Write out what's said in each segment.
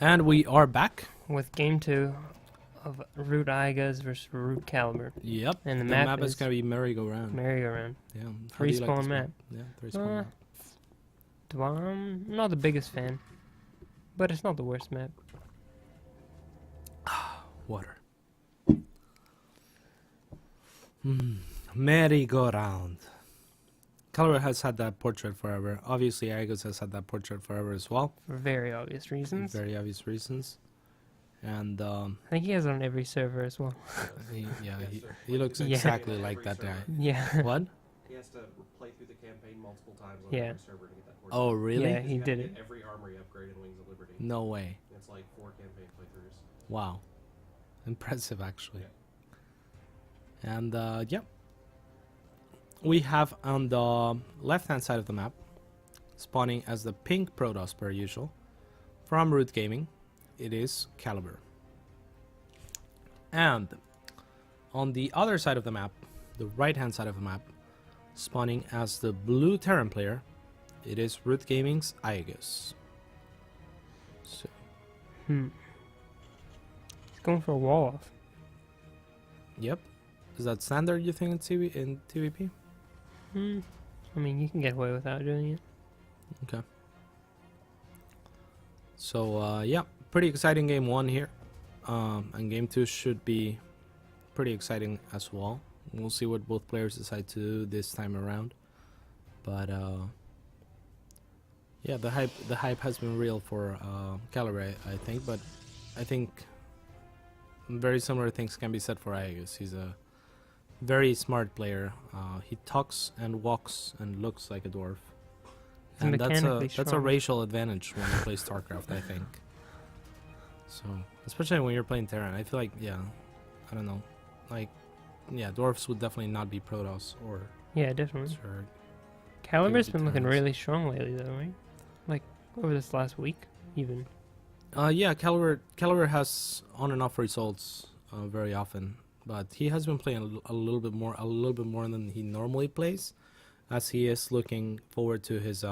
And we are back. With game 2 of Root iaguz versus Root Caliber. Yep. And the map map is is gonna be merry-go-round. merry-go-round. Yeah. How Free do you like spawn this map. Yeah, three spawn map. I'm not the biggest fan, but it's not the worst map. Water. Merry-go-round. Caliber has had that portrait forever. Obviously, iaguz has had that portrait forever as well. For very obvious reasons. Very obvious reasons. And I think he has it on every server as well. he looks Yeah. exactly like that guy. Yeah. What? He has to play through the campaign multiple times on Yeah. every server to get that portrait. Oh, really? Yeah, he You gotta did get it. every armory upgrade in Wings of Liberty. No way. It's like 4 campaign playthroughs. Wow. Impressive, actually. Yeah. And, yep. We have on the left-hand side of the map, spawning as the pink Protoss per usual, from Root Gaming, it is Caliber. And on the other side of the map, the right-hand side of the map, spawning as the blue Terran player, it is Root Gaming's iaguz. So, He's going for a wall off. yep. Is that standard, you think, in TVP? I mean, you can get away without doing it. Okay. So, yeah, pretty exciting game 1 here. And game 2 should be pretty exciting as well. We'll see what both players decide to do this time around. But, yeah, the hype has been real for Caliber, I think. But I think very similar things can be said for iaguz. He's a very smart player. He talks and walks and looks like a dwarf. He's And mechanically that's a strong. racial advantage when you play StarCraft, I think. So, especially when you're playing Terran, I feel like, yeah, I don't know, like, yeah, dwarfs would definitely not be Protoss or Yeah, definitely. Zerg. Caliber's be been looking turns. really strong lately, though, right? Like, over this last week, even. Yeah, Caliber has on and off results very often, but he has been playing a little bit more than he normally plays, as he is looking forward to his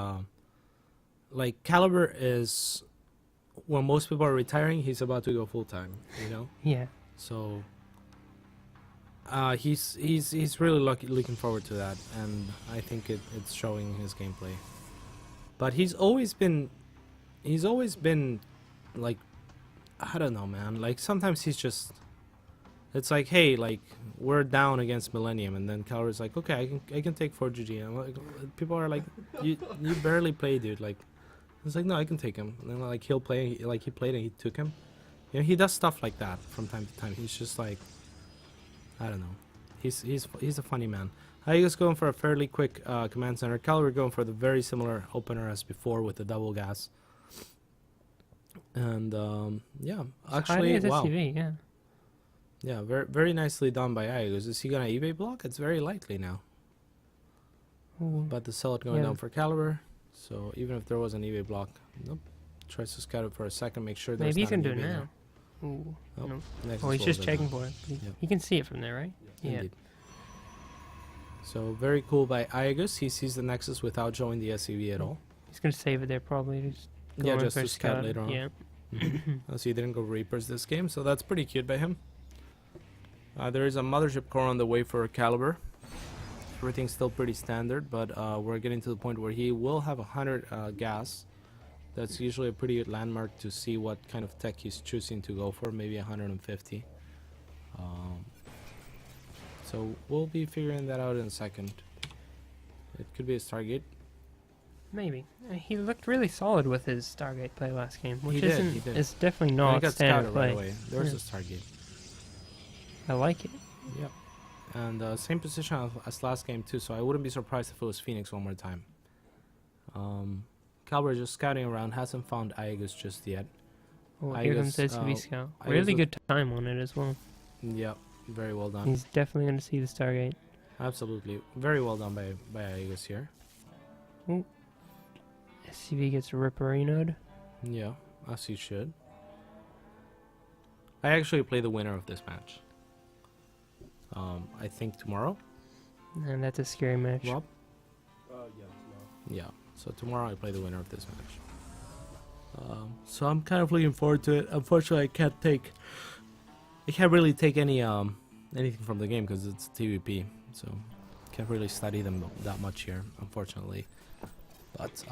like Caliber is when most people are retiring, he's about to go full time, you know. Yeah. So he's really looking forward to that, and I think it's showing his gameplay. But he's always been like, I don't know, man. Like sometimes he's just, it's like, hey, like we're down against Millennium, and then Caliber's like, okay, I can take 4GG. And like, people are like, you barely play, dude. Like, it's like, no, I can take him. And then like he'll play, like he played and he took him. You know, he does stuff like that from time to time. He's just like, I don't know. He's a funny man. iaguz going for a fairly quick command center. Caliber going for the very similar opener as before with the double gas. And yeah, actually, wow. SCV, yeah. Yeah, very nicely done by iaguz. Is he gonna eBay block? It's very likely now. Ooh. But the Zealot going Yeah. down for Caliber. So even if there was an eBay block, nope. Tries to scout it for a second, make sure there's Maybe he's not gonna an do it eBay now. there. Ooh. Oh, No. Next Oh, is he's just Wolverine. checking for it. Yep. He can see it from there, right? Yeah. Indeed. So very cool by iaguz. He sees the Nexus without showing the SCV at all. He's gonna save it there probably. Just Yeah, going just for to a scout later on. Yeah. So he didn't go Reapers this game, so that's pretty cute by him. There is a mothership core on the way for Caliber. Everything's still pretty standard, but we're getting to the point where he will have 100 gas. That's usually a pretty good landmark to see what kind of tech he's choosing to go for, maybe 150. So we'll be figuring that out in a second. It could be a Stargate. Maybe. He looked really solid with his Stargate play last game, which He did, isn't. he did. It's definitely And he not got standard scouted play. right away. There's Yeah. a Stargate. I like it. Yep. And same position as last game too, so I wouldn't be surprised if it was Phoenix one more time. Caliber just scouting around, hasn't found iaguz just yet. Oh, I here guess, comes SCV Scout. I Really guess good time on it as well. Yep, very well done. He's definitely gonna see the Stargate. Absolutely, very well done by iaguz here. SCV gets Ripperino'd. Yeah, as he should. I actually play the winner of this match. I think tomorrow. And that's a scary match. Rob? Yeah, no. Yeah. So tomorrow I play the winner of this match. So I'm kind of looking forward to it. Unfortunately, I can't really take anything from the game because it's TVP, so can't really study them that much here, unfortunately. But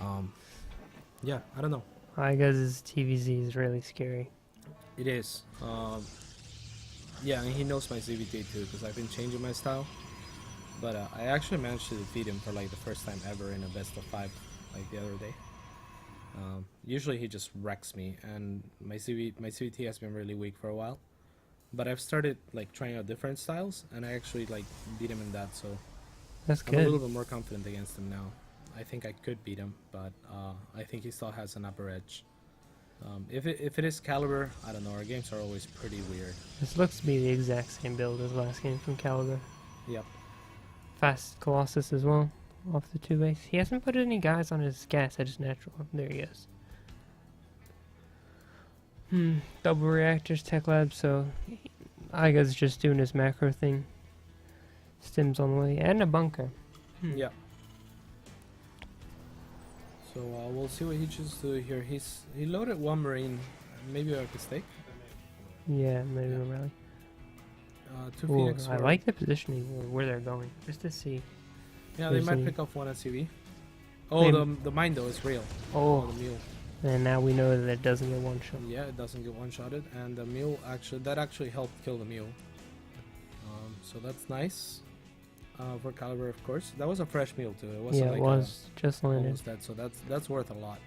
yeah, I don't know. iaguz's TVZ is really scary. It is. Yeah, and he knows my CVT too because I've been changing my style. But I actually managed to defeat him for like the first time ever in a best of 5, like the other day. Usually he just wrecks me, and my CVT has been really weak for a while. But I've started like trying out different styles, and I actually like beat him in that. So That's I'm a little good. bit more confident against him now. I think I could beat him, but I think he still has an upper edge. If it is Caliber, I don't know. Our games are always pretty weird. This looks to be the exact same build as last game from Caliber. Yep. Fast Colossus as well, off the 2 base. He hasn't put any guys on his gas edge natural. There he is. Double reactors, tech lab, so iaguz just doing his macro thing. Stims on the way, and a bunker. Yeah. So we'll see what he chooses to do here. He loaded 1 marine, maybe by mistake. Yeah, maybe Yeah. really. 2 Ooh, Phoenix. I were- like the positioning where they're going, just to see. Yeah, they there's might any- pick off 1 SUV. Oh, They- the mine though is real. Oh, The mule. and now we know that it doesn't get one shot. Yeah, it doesn't get 1-shotted, and the mule actually helped kill the mule. So that's nice. For Caliber, of course. That was a fresh mule too. It wasn't Yeah, like it was just landed. almost dead. So that's worth a lot.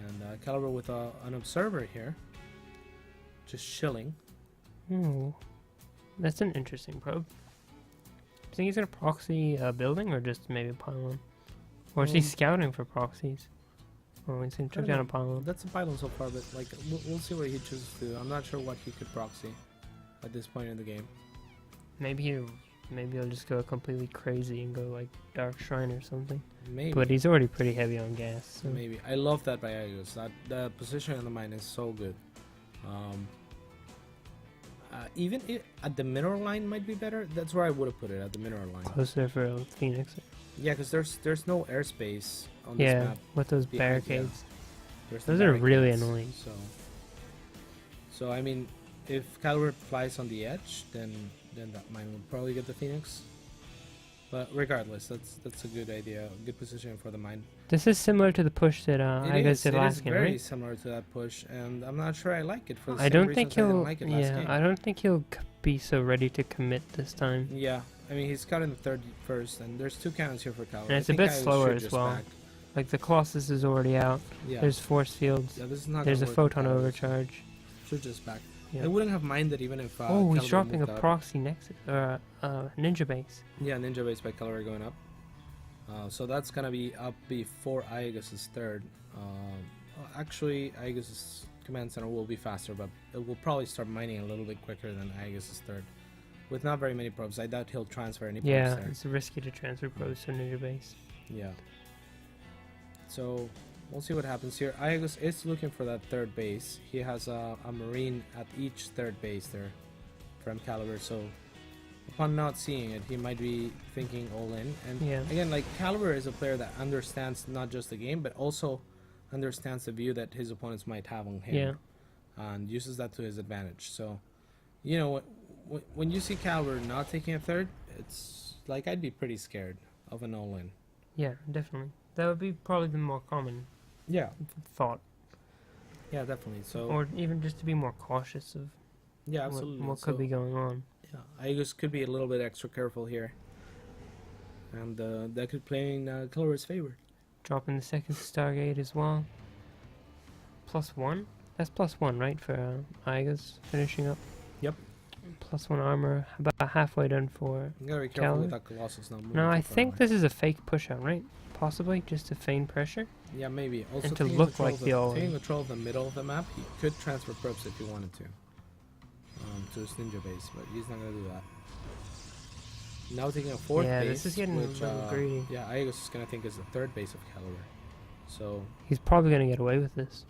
And Caliber with an observer here, just chilling. Ooh, that's an interesting probe. Do you think he's gonna proxy a building or just maybe a pylon? Or is he Um, scouting for proxies? Oh, he's gonna I check don't down a know. pylon. That's a pylon so far, but like we'll see what he chooses to do. I'm not sure what he could proxy at this point in the game. Maybe he'll just go completely crazy and go like Dark Shrine or something. Maybe. But he's already pretty heavy on gas. So. Maybe. I love that by iaguz. That the position in the mine is so good. Even at the mineral line might be better. That's where I would have put it, at the mineral line. Closer for Phoenix. Yeah, because there's no airspace on this Yeah, map. with those behind, yeah. barricades. There's the Those are really barricades, annoying. So I mean, if Caliber flies on the edge, then that mine will probably get the Phoenix. But regardless, that's a good idea, good position for the mine. This is similar to the push that iaguz did it last is game, very right? similar to that push, and I'm not sure I like it for the I same don't reasons think I didn't he'll. like it last game. I don't think he'll be so ready to commit this time. Yeah, I mean he's got in the third first, and there's 2 cannons here for Caliber. And I it's a think bit I slower should as just well. back. Like the Colossus is already out. Yeah, There's force fields. yeah, this is not. There's a gonna work for photon Caliber, overcharge. Should just back. Yeah. I wouldn't have minded even if. Oh, he's Caliber dropping a moved out. proxy next, ninja base. Yeah, ninja base by Caliber going up. So that's gonna be up before iaguz's third. Actually, iaguz's command center will be faster, but it will probably start mining a little bit quicker than iaguz's third. With not very many probes, I doubt he'll transfer any probes Yeah, there. it's risky to transfer probes to ninja base. Yeah. So we'll see what happens here. iaguz is looking for that third base. He has a marine at each third base there from Caliber. So upon not seeing it, he might be thinking all in. And Yeah. again, like Caliber is a player that understands not just the game, but also understands the view that his opponents might have on him, Yeah. and uses that to his advantage. So, you know, when you see Caliber not taking a third, it's like I'd be pretty scared of an all-in. Yeah, definitely. That would be probably the more common Yeah, thought, yeah, definitely. So or even just to be more cautious of yeah, absolutely. what could So, be going on. Yeah, iaguz could be a little bit extra careful here, and that could play in Caliber's favor. Dropping the second Stargate as well. +1? That's +1, right, for iaguz finishing up? Yep. +1 armor, about halfway done for... You gotta be careful with Caliber? that Colossus now. No, I think this is a fake push out, right? Possibly, just to feign pressure? Yeah, maybe. Also, And to taking look control like of the all-in. taking control of the middle of the map, he could transfer probes if he wanted to his ninja base, but he's not gonna do that. Now taking a fourth Yeah, base, this is getting a which, little greedy. yeah, iaguz is gonna think is the third base of Caliber. So He's probably going to get away with this,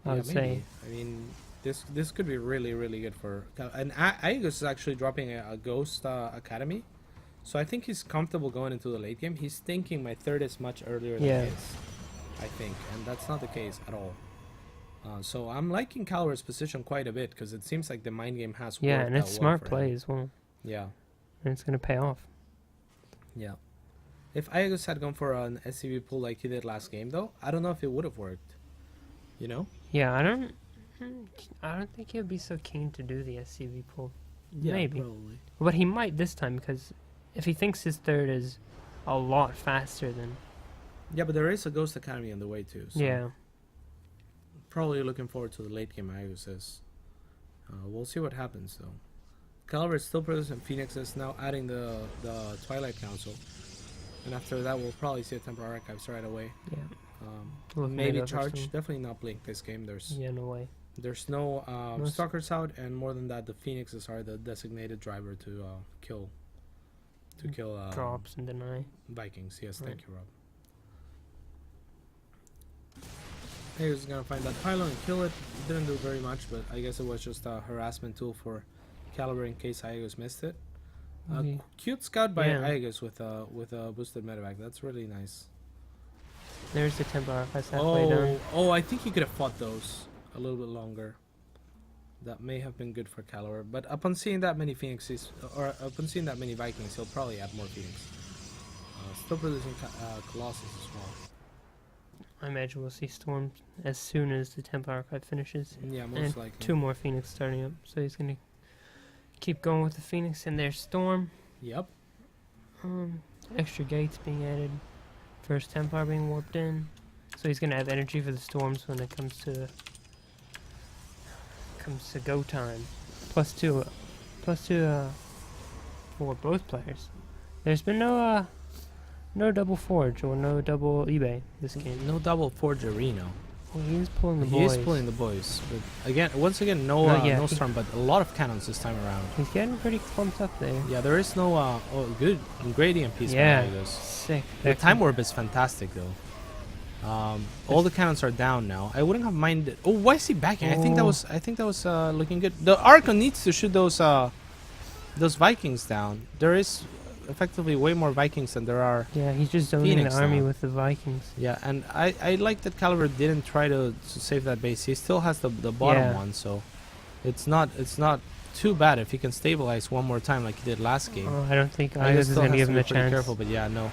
I yeah, would say. maybe. I mean, this could be really good for and iaguz is actually dropping a Ghost Academy, so I think he's comfortable going into the late game. He's thinking my third is much earlier than Yeah. his, I think, and that's not the case at all. So I'm liking Caliber's position quite a bit because it seems like the mind game has Yeah, worked and it's out smart well for play him. as well, Yeah, and it's gonna pay off. yeah. If iaguz had gone for an SCV pull like he did last game, though, I don't know if it would have worked. You know? Yeah, I don't think he'll be so keen to do the SCV pull, Yeah, Maybe. probably. but he might this time because if he thinks his third is a lot faster than Yeah, but there is a Ghost Academy on the way too. So yeah, Probably looking forward to the late game iaguz is. We'll see what happens though. Caliber is still producing Phoenixes, now adding the Twilight Council. And after that, we'll probably see a Temporal Archives right away. yeah, Looking Maybe it up or charge, something. definitely not Blink this game. Yeah, no way. There's no No s- Stalkers out, and more than that, the Phoenixes are the designated driver to kill. Drops and deny. Vikings. Yes, Right. thank you, Rob. He was gonna find that pylon and kill it. Didn't do very much, but I guess it was just a harassment tool for Caliber in case iaguz missed it. Okay. Cute scout by Yeah. iaguz with a boosted medevac. That's really nice. There's the Temple Archives halfway down. Oh, I think he could have fought those a little bit longer. That may have been good for Caliber, but upon seeing that many Phoenixes, or upon seeing that many Vikings, he'll probably add more Phoenix. Still producing Colossus as well. I imagine we'll see Storm as soon as the Temple Archive finishes. Yeah, most And likely. 2 more Phoenix starting up. So he's going to keep going with the Phoenix and there's Storm. Yep. Extra gates being added. First Templar being warped in. So he's going to have energy for the Storms when it comes to go time. Plus two for both players. There's been no double forge or no double eBay this game. No double Forgerino. Well, he's pulling the He boys. is pulling the boys. But again, once again, no Yeah, he- storm, but a lot of cannons this time around. He's getting pretty clumped up there. Yeah, there is no good gradient piece. Yeah. By iaguz. Sick. The time warp is fantastic though. All the cannons are down now. I wouldn't have minded. Oh, why is he backing? I think that was looking good. The Archon needs to shoot those Vikings down. There is effectively way more Vikings than there are. Yeah, he's just zoning Phoenix the army now. with the Vikings. Yeah, and I like that Caliber didn't try to save that base. He still has the bottom Yeah. one, so it's not too bad if he can stabilize one more time like he did last game. I don't think iaguz iaguz is still going to has give him be a pretty chance. careful, but yeah, no.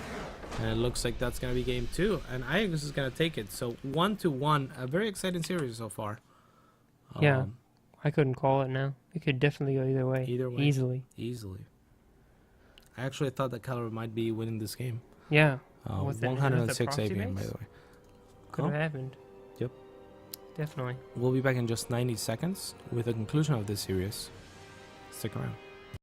And it looks like that's gonna be game 2, and iaguz is gonna take it. So 1-1, a very exciting series so far. Yeah. I couldn't call it now. It could definitely go either way. Either way. Easily. Easily. I actually thought that Caliber might be winning this game. Yeah. With the 106 proxy APM, by base? the way. Could have happened. Yep. Definitely. We'll be back in just 90 seconds with the conclusion of this series. Stick around.